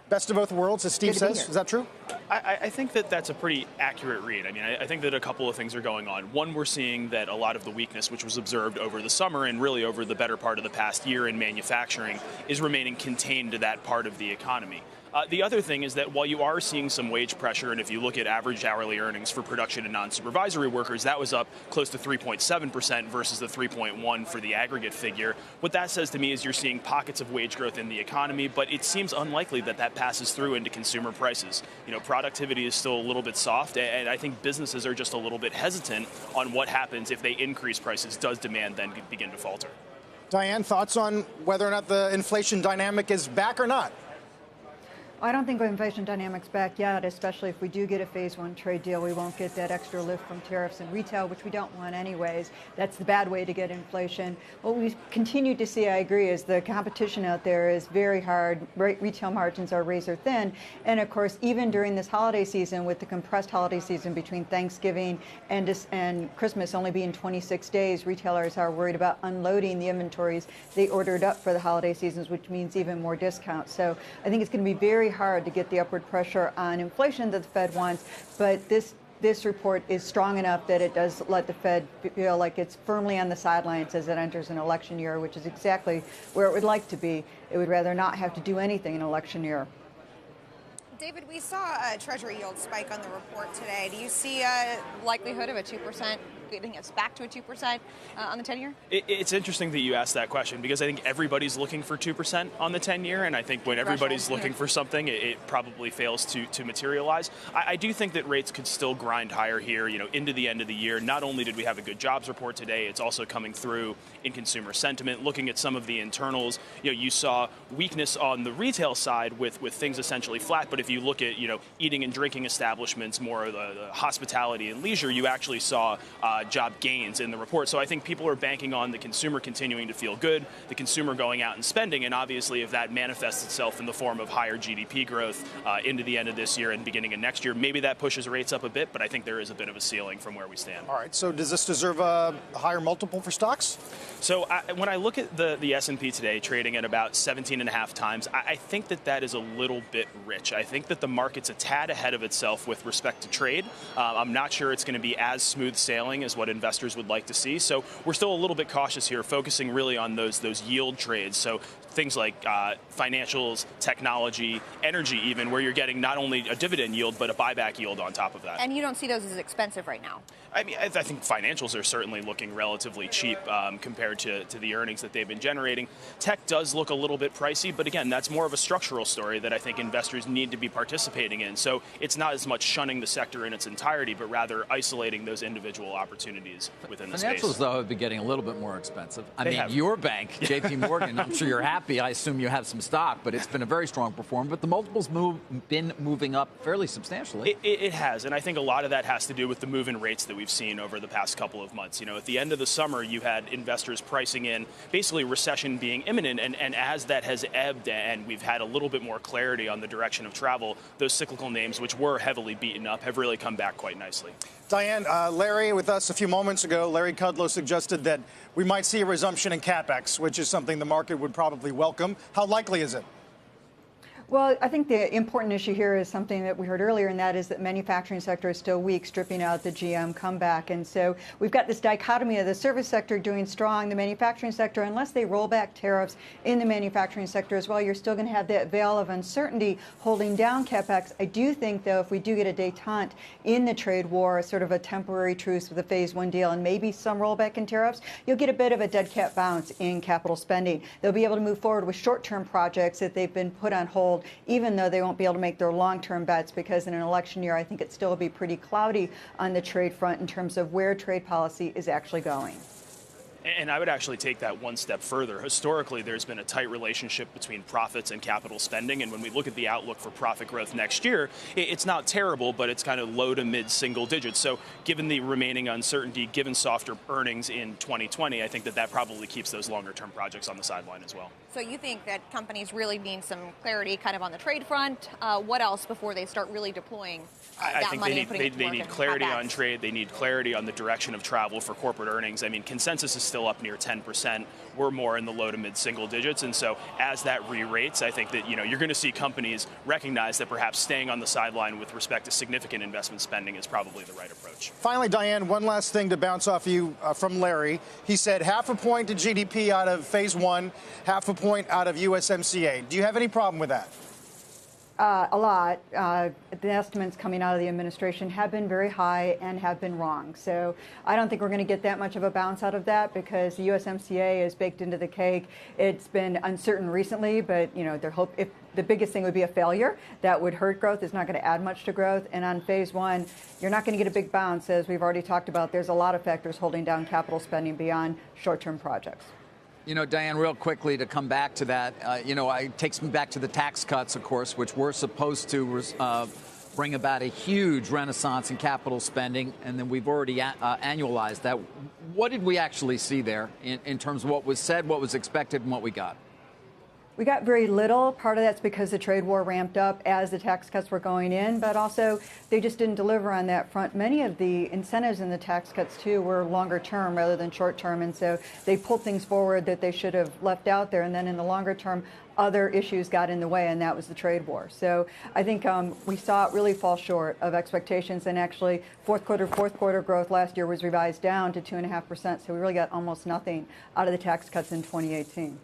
Best of both worlds, as Steve says. Is that true? I think that that's a pretty accurate read. I mean, I think that a couple of things are going on. One, we're seeing that a lot of the weakness which was observed over the summer and really over the better part of the past year in manufacturing is remaining contained to that part of the economy. The other thing is that while you are seeing some wage pressure, and if you look at average hourly earnings for production and non-supervisory workers, that was up close to 3.7% versus the 3.1 for the aggregate figure. What that says to me is you're seeing pockets of wage growth in the economy, but it seems unlikely that that passes through into consumer prices. You know, productivity is still a little bit soft, and I think businesses are just a little bit hesitant on what happens if they increase prices. Does demand then begin to falter? Diane, thoughts on whether or not the inflation dynamic is back or not? I don't think inflation dynamics back yet, especially if we do get a phase one trade deal. We won't get that extra lift from tariffs and retail, which we don't want anyways. That's the bad way to get inflation. What we continue to see, I agree, is the competition out there is very hard. Retail margins are razor thin. And of course, even during this holiday season, with the compressed holiday season between Thanksgiving and Christmas only being 26 days, retailers are worried about unloading the inventories they ordered up for the holiday seasons, which means even more discounts. So I think it's going to be very hard to get the upward pressure on inflation that the Fed wants, but this report is strong enough that it does let the Fed feel like it's firmly on the sidelines as it enters an election year, which is exactly where it would like to be. It would rather not have to do anything in an election year. David, we saw a Treasury yield spike on the report today. Do you see a likelihood of a 2%, getting us back to a 2% on the 10-year? It's interesting that you asked that question because I think everybody's looking for 2% on the 10-year, and I think when everybody's looking for something, it probably fails to materialize. I do think that rates could still grind higher here, you know, into the end of the year. Not only did we have a good jobs report today, it's also coming through in consumer sentiment. Looking at some of the internals, you know, you saw weakness on the retail side with things essentially flat, but if you look at, you know, eating and drinking establishments, more of the hospitality and leisure, you actually saw job gains in the report. So I think people are banking on the consumer continuing to feel good, the consumer going out and spending, and obviously if that manifests itself in the form of higher GDP growth into the end of this year and beginning of next year, maybe that pushes rates up a bit, but I think there is a bit of a ceiling from where we stand. All right, so does this deserve a higher multiple for stocks? So when I look at the S&P today trading at about 17.5 times, I think that is a little bit rich. I think that the market's a tad ahead of itself with respect to trade. I'm not sure it's going to be as smooth sailing as what investors would like to see. So we're still a little bit cautious here, focusing really on those yield trades. So things like financials, technology, energy even, where you're getting not only a dividend yield, but a buyback yield on top of that. And you don't see those as expensive right now? I mean, I think financials are certainly looking relatively cheap compared to the earnings that they've been generating. Tech does look a little bit pricey, but again, that's more of a structural story that I think investors need to be participating in. So it's not as much shunning the sector in its entirety, but rather isolating those individual opportunities within the space. Financials, though, have been getting a little bit more expensive. I mean, have. your bank, JP Morgan, I'm sure you're happy. I assume you have some stock, but it's been a very strong performer. But the multiples been moving up fairly substantially. It has, and I think a lot of that has to do with the move in rates that we've seen over the past couple of months. You know, at the end of the summer, you had investors pricing in basically recession being imminent, and as that has ebbed and we've had a little bit more clarity on the direction of travel, those cyclical names, which were heavily beaten up, have really come back quite nicely. Diane, Larry with us a few moments ago, Larry Kudlow suggested that we might see a resumption in CapEx, which is something the market would probably welcome. How likely is it? Well, I think the important issue here is something that we heard earlier, and that is that manufacturing sector is still weak, stripping out the GM comeback. And so we've got this dichotomy of the service sector doing strong, the manufacturing sector, unless they roll back tariffs in the manufacturing sector as well, you're still going to have that veil of uncertainty holding down CapEx. I do think, though, if we do get a détente in the trade war, sort of a temporary truce with the phase one deal and maybe some rollback in tariffs, you'll get a bit of a dead cat bounce in capital spending. They'll be able to move forward with short-term projects that they've been put on hold, even though they won't be able to make their long-term bets, because in an election year, I think it still will be pretty cloudy on the trade front in terms of where trade policy is actually going. And I would actually take that one step further. Historically, there's been a tight relationship between profits and capital spending. And when we look at the outlook for profit growth next year, it's not terrible, but it's kind of low to mid single digits. So given the remaining uncertainty, given softer earnings in 2020, I think that probably keeps those longer term projects on the sideline as well. So you think that companies really need some clarity kind of on the trade front? What else before they start really deploying I that money think they need clarity on trade. They need clarity on the direction of travel for corporate earnings. I mean, consensus is still still up near 10%. We're more in the low to mid single digits. And so as that re-rates, I think that, you're going to see companies recognize that perhaps staying on the sideline with respect to significant investment spending is probably the right approach. Finally, Diane, one last thing to bounce off you from Larry. He said 0.5 point to GDP out of phase one, 0.5 point out of USMCA. Do you have any problem with that? A lot. The estimates coming out of the administration have been very high and have been wrong. So I don't think we're going to get that much of a bounce out of that because the USMCA is baked into the cake. It's been uncertain recently, but their hope, if the biggest thing would be a failure, that would hurt growth. It's not going to add much to growth. And on phase one, you're not going to get a big bounce, as we've already talked about. There's a lot of factors holding down capital spending beyond short-term projects. Diane, real quickly to come back to that, it takes me back to the tax cuts, of course, which were supposed to bring about a huge renaissance in capital spending, and then we've already annualized that. What did we actually see there in terms of what was said, what was expected, and what we got? We got very little. Part of that's because the trade war ramped up as the tax cuts were going in, but also they just didn't deliver on that front. Many of the incentives in the tax cuts, too, were longer term rather than short term, and so they pulled things forward that they should have left out there. And then in the longer term, other issues got in the way, and that was the trade war. So I think we saw it really fall short of expectations, and actually fourth quarter growth last year was revised down to 2.5%, so we really got almost nothing out of the tax cuts in 2018.